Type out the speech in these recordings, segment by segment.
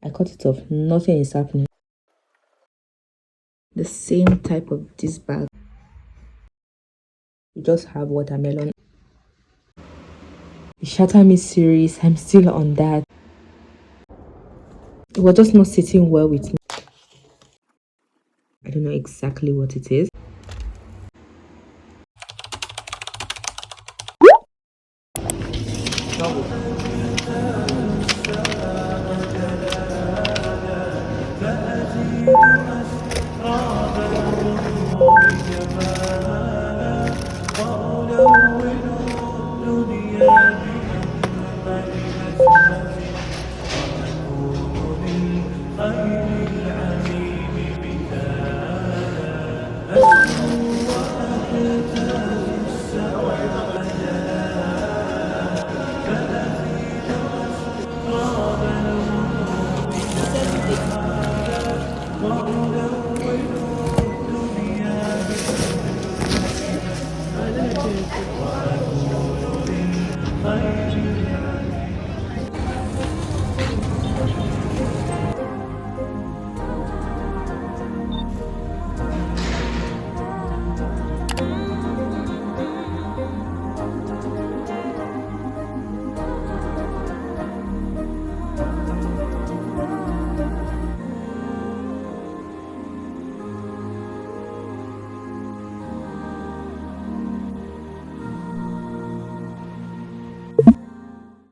I cut it off. Nothing is happening. The same type of this bag. We just have watermelon. The Shatter Me series, I'm still on that. It was just not sitting well with me. I don't know exactly what it is.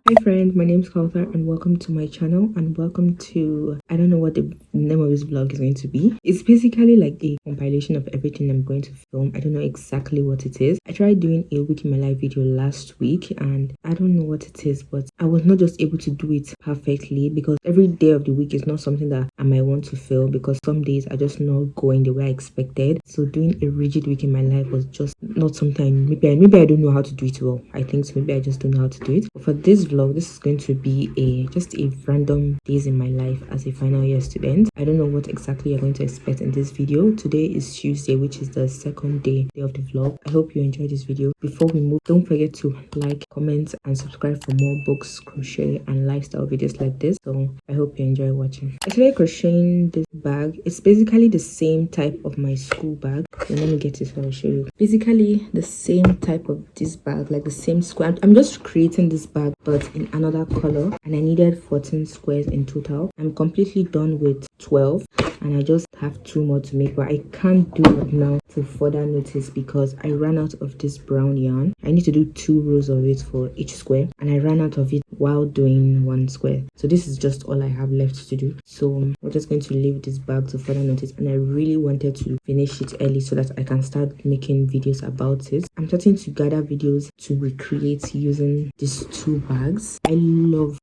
Hi friend, my name is Kauthar and welcome to my channel and welcome to, I don't know what the name of this vlog is going to be. It's basically like a compilation of everything I'm going to film. I don't know exactly what it is. I tried doing a week in my life video last week and I don't know what it is, but I was not just able to do it perfectly because every day of the week is not something that I might want to film because some days are just not going the way I expected. So doing a rigid week in my life was just not something. Maybe I don't know how to do it well. I think so. Maybe I just don't know how to do it. But for this vlog, this is going to be just a random days in my life as a final year student. I don't know what exactly you're going to expect in this video. Today is Tuesday, which is the second day of the vlog. I hope you enjoyed this video. Before we move, don't forget to like, comment and subscribe for more books, crochet and lifestyle videos like this. So I hope you enjoy watching. I started crocheting this bag. It's basically the same type of my school bag. So let me get it so I'll show you. Basically the same type of this bag, like the same square. I'm just creating this bag but in another color, and I needed 14 squares in total. I'm completely done with 12 and I just have 2 more to make, but I can't do it now to further notice because I ran out of this brown yarn. I need to do 2 rows of it for each square and I ran out of it while doing 1 square. So this is just all I have left to do. So we're just going to leave this bag to further notice, and I really wanted to finish it early so that I can start making videos about it. I'm starting to gather videos to recreate using these 2 bags. I love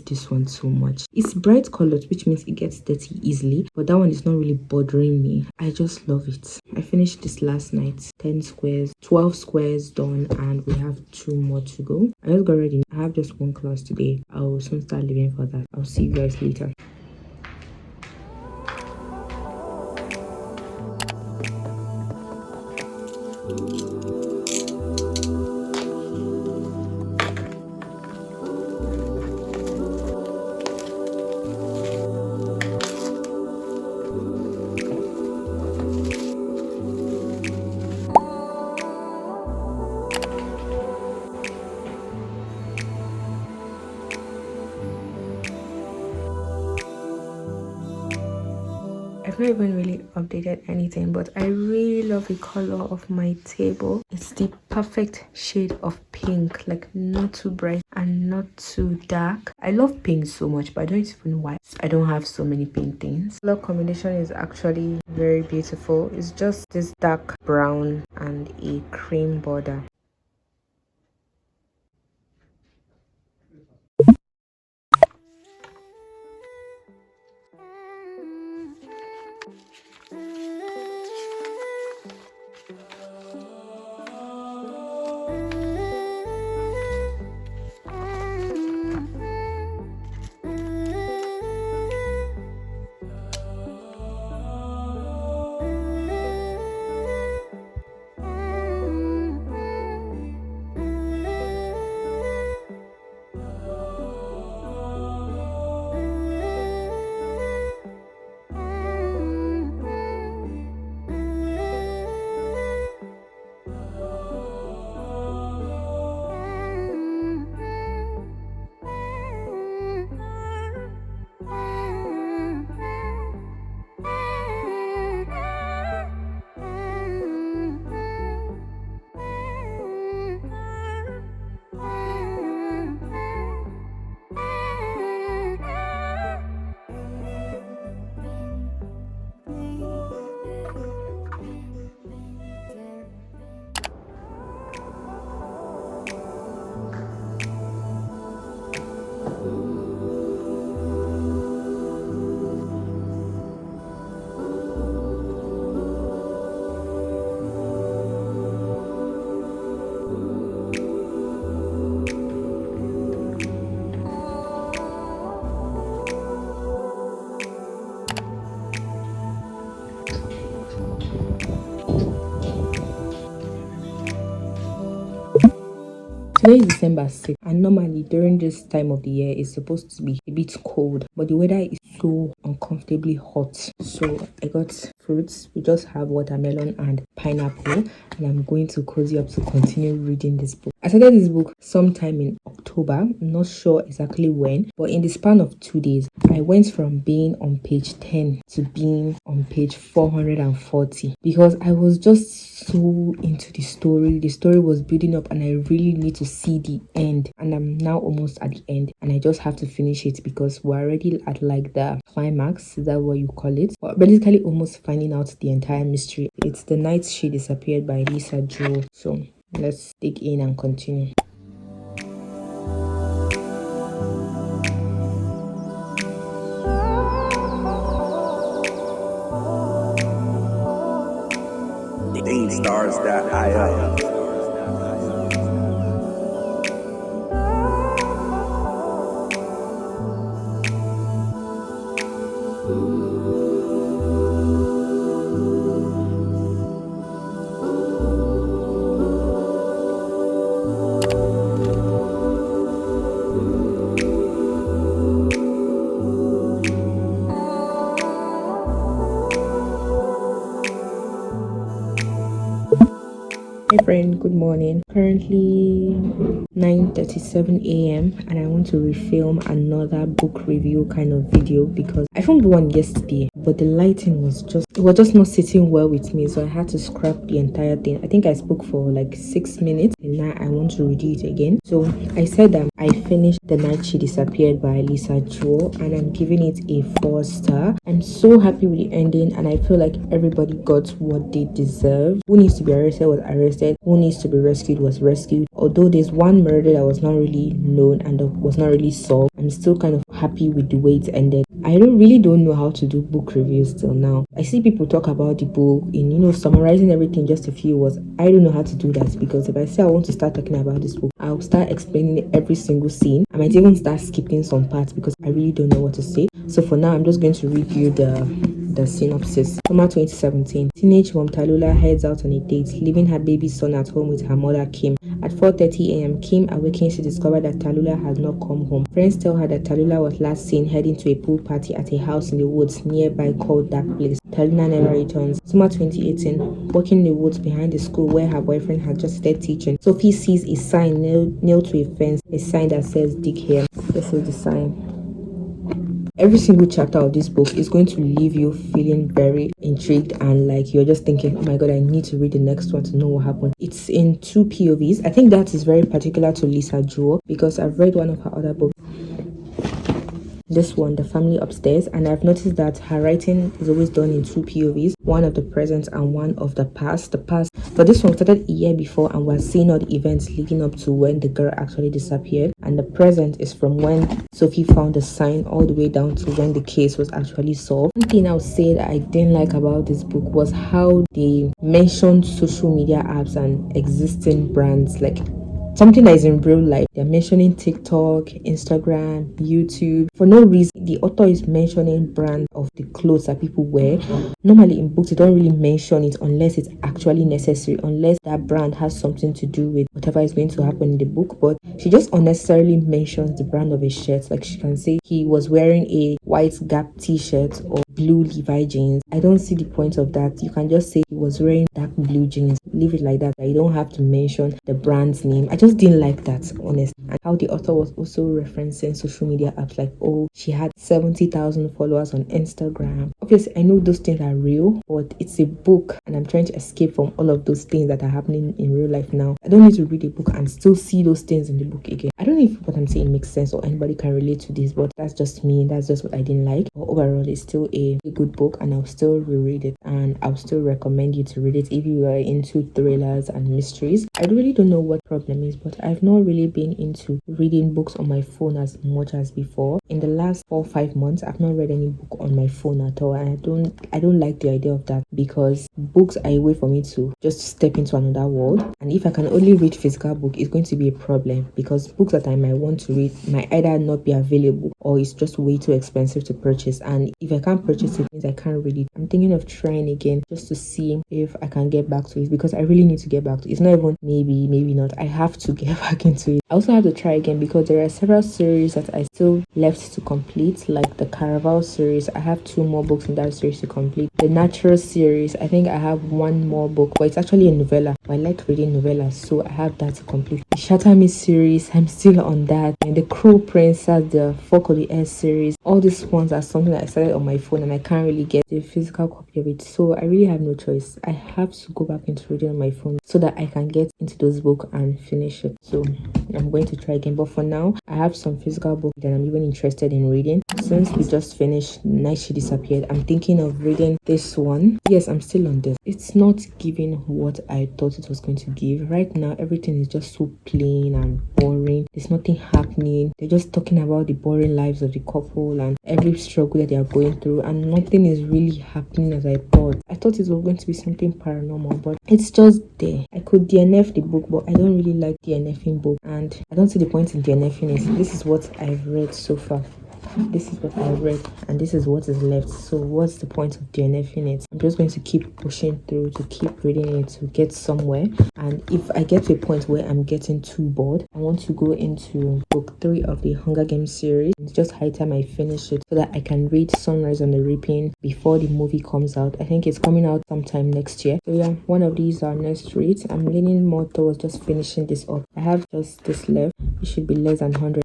this one so much. It's bright colored, which means it gets dirty easily, but that one is not really bothering me. I just love it. I finished this last night. 10 squares, 12 squares done, and we have 2 more to go. I just got ready. I have just 1 class today. I'll soon start leaving for that. I'll see you guys later. I've not even really updated anything, but I really love the color of my table. It's the perfect shade of pink, like not too bright and not too dark. I love pink so much, but I don't even know why I don't have so many pink things. Color combination is actually very beautiful. It's just this dark brown and a cream border. Today is December 6th, and normally during this time of the year it's supposed to be a bit cold, but the weather is so uncomfortably hot. So I got fruits. We just have watermelon and pineapple, and I'm going to cozy up to continue reading this book. I started this book sometime in October. I'm not sure exactly when, but in the span of 2 days I went from being on page 10 to being on page 440 because I was just so into the story. The story was building up and I really need to see the end, and I'm now almost at the end and I just have to finish it because we're already at like the climax. Is that what you call it? But basically almost finding out the entire mystery. It's The Night She Disappeared by Lisa Joel. So let's dig in and continue. Stars.io. Hey friend, good morning. Currently 9:37 a.m. and I want to refilm another book review kind of video because I filmed one yesterday, but the lighting was just not sitting well with me, so I had to scrap the entire thing. I think I spoke for like 6 minutes and now I want to redo it again. So I said that I finished The Night She Disappeared by Lisa Joel and I'm giving it a 4 star. I'm so happy with the ending and I feel like everybody got what they deserved. Who needs to be arrested was arrested, who needs to be rescued was rescued. Although there's one murder that was not really known and was not really solved, I'm still kind of happy with the way it ended. I really don't know how to do book reviews till now. I see people talk about the book in summarizing everything just a few words. I don't know how to do that because if I say I want to start talking about this book, I'll start explaining every single scene. I might even start skipping some parts because I really don't know what to say. So for now, I'm just going to read you the synopsis. Summer 2017. Teenage mom Tallulah heads out on a date, leaving her baby son at home with her mother Kim. At 4:30 a.m., Kim awakens to discover that Tallulah has not come home. Friends tell her that Tallulah was last seen heading to a pool party at a house in the woods nearby called Dark Place. Tallulah never returns. Summer 2018. Walking in the woods behind the school where her boyfriend had just started teaching, Sophie sees a sign nailed to a fence, a sign that says dig here. This is the sign. Every single chapter of this book is going to leave you feeling very intrigued and like you're just thinking, oh my god, I need to read the next one to know what happened. It's in 2 POVs. I think that is very particular to Lisa Joel because I've read one of her other books, this one, The Family Upstairs, and I've noticed that her writing is always done in 2 POVs, one of the present and one of the past. But this one started a year before and we're seeing all the events leading up to when the girl actually disappeared, and the present is from when Sophie found the sign all the way down to when the case was actually solved. One thing I would say that I didn't like about this book was how they mentioned social media apps and existing brands, like something that is in real life. They're mentioning TikTok, Instagram, YouTube. For no reason, the author is mentioning brands of the clothes that people wear. Normally in books, they don't really mention it unless it's actually necessary, unless that brand has something to do with whatever is going to happen in the book. But she just unnecessarily mentions the brand of a shirt. Like she can say he was wearing a white Gap t-shirt or blue Levi jeans. I don't see the point of that. You can just say he was wearing dark blue jeans. Leave it like that. You don't have to mention the brand's name. I just didn't like that, honestly. And how the author was also referencing social media apps, like, oh, she had 70,000 followers on Instagram. Obviously, I know those things are real, but it's a book and I'm trying to escape from all of those things that are happening in real life now. I don't need to read a book and still see those things in the book again. I don't know if what I'm saying makes sense or anybody can relate to this, but that's just me. That's just what I didn't like. But overall, it's still a good book and I'll still reread it, and I'll still recommend you to read it if you are into thrillers and mysteries. I really don't know what problem is, but I've not really been into reading books on my phone as much as before. In the last 4 or 5 months, I've not read any book on my phone at all, and I don't like the idea of that because books are a way for me to just step into another world. And if I can only read physical book, it's going to be a problem because books that I might want to read might either not be available or it's just way too expensive to purchase. And if I can't purchase it, it means I can't read it. I'm thinking of trying again just to see if I can get back to it because I really need to get back to. It's not even maybe not. I have to get back into it. I also have to try again because there are several series that I still left to complete, like the Caraval series. I have 2 more books in that series to complete. The Natural series, I think I have 1 more book, but it's actually a novella. I like reading novellas, so I have that to complete. The Shatter Me series, I'm still on that. And the Crow Princess, the Fork of the Air series, all these ones are something that I started on my phone and I can't really get the physical copy of it. So I really have no choice. I have to go back into reading on my phone so that I can get into those books and finish it. So I'm going to try again, but for now I have some physical books that I'm even interested in reading. Since we just finished Night She Disappeared, I'm thinking of reading this one. Yes, I'm still on this. It's not giving what I thought it was going to give. Right now everything is just so plain and boring. There's nothing happening. They're just talking about the boring lives of the couple and every struggle that they are going through, and nothing is really happening as I thought. I thought it was going to be something paranormal, but it's just there. I could DNF the book, but I don't really like DNFing book, and I don't see the point in DNFing it. This is what I've read so far. This is what I read and this is what is left. So what's the point of DNFing it? I'm just going to keep pushing through, to keep reading it, to get somewhere. And if I get to a point where I'm getting too bored, I want to go into book 3 of the Hunger Games series. It's just high time I finish it so that I can read Sunrise on the Reaping before the movie comes out. I think it's coming out sometime next year. So yeah, one of these are next reads. I'm leaning more towards just finishing this up. I have just this left. It should be less than 100.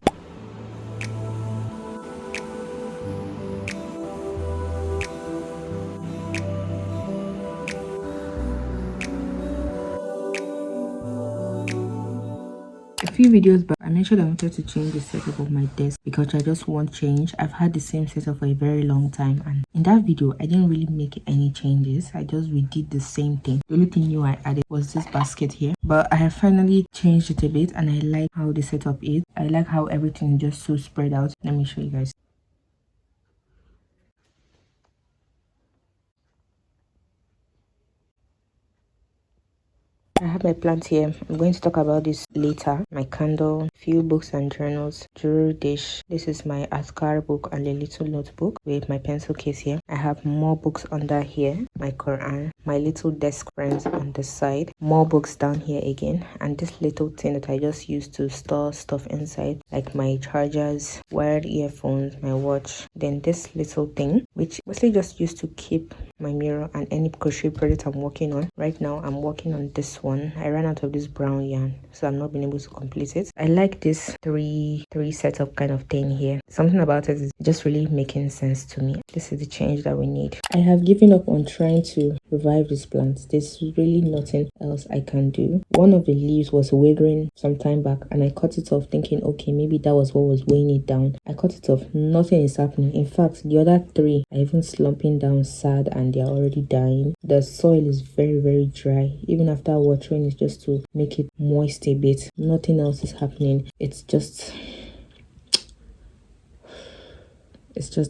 A few videos back, I mentioned I wanted to change the setup of my desk because I just want change. I've had the same setup for a very long time, and in that video I didn't really make any changes. I just redid the same thing. The only thing new I added was this basket here, but I have finally changed it a bit and I like how the setup is. I like how everything is just so spread out. Let me show you guys. I have my plant here. I'm going to talk about this later. My candle, few books and journals, jewelry dish. This is my Askar book and a little notebook with my pencil case here. I have more books under here. My Quran, my little desk friends on the side, more books down here again, and this little thing that I just used to store stuff inside, like my chargers, wired earphones, my watch. Then this little thing, which mostly just used to keep my mirror and any crochet project I'm working on. Right now I'm working on this one. I ran out of this brown yarn, so I'm not being able to complete it. I like this three setup kind of thing here. Something about it is just really making sense to me. This is the change that we need. I have given up on trying to revive this plant. There's really nothing else I can do. One of the leaves was withering some time back and I cut it off thinking, okay, maybe that was what was weighing it down. I cut it off. Nothing is happening. In fact, the other 3 are even slumping down sad and they're already dying. The soil is very dry. Even after watering it just to make it moist a bit, nothing else is happening. It's just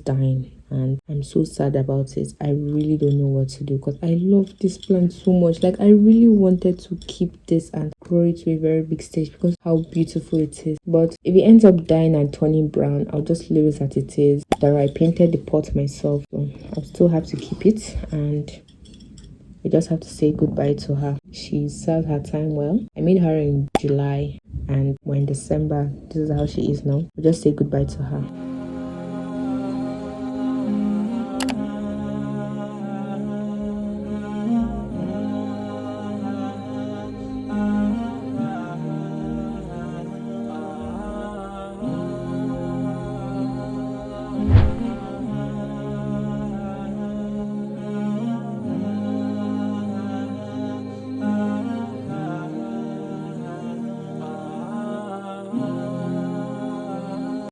dying and I'm so sad about it. I really don't know what to do because I love this plant so much. Like, I really wanted to keep this and grow it to a very big stage because how beautiful it is. But if it ends up dying and turning brown, I'll just leave it as it is. That I painted the pot myself, so I'll still have to keep it, and we just have to say goodbye to her. She served her time well. I made her in July and we're in December. This is how she is now. We just say goodbye to her.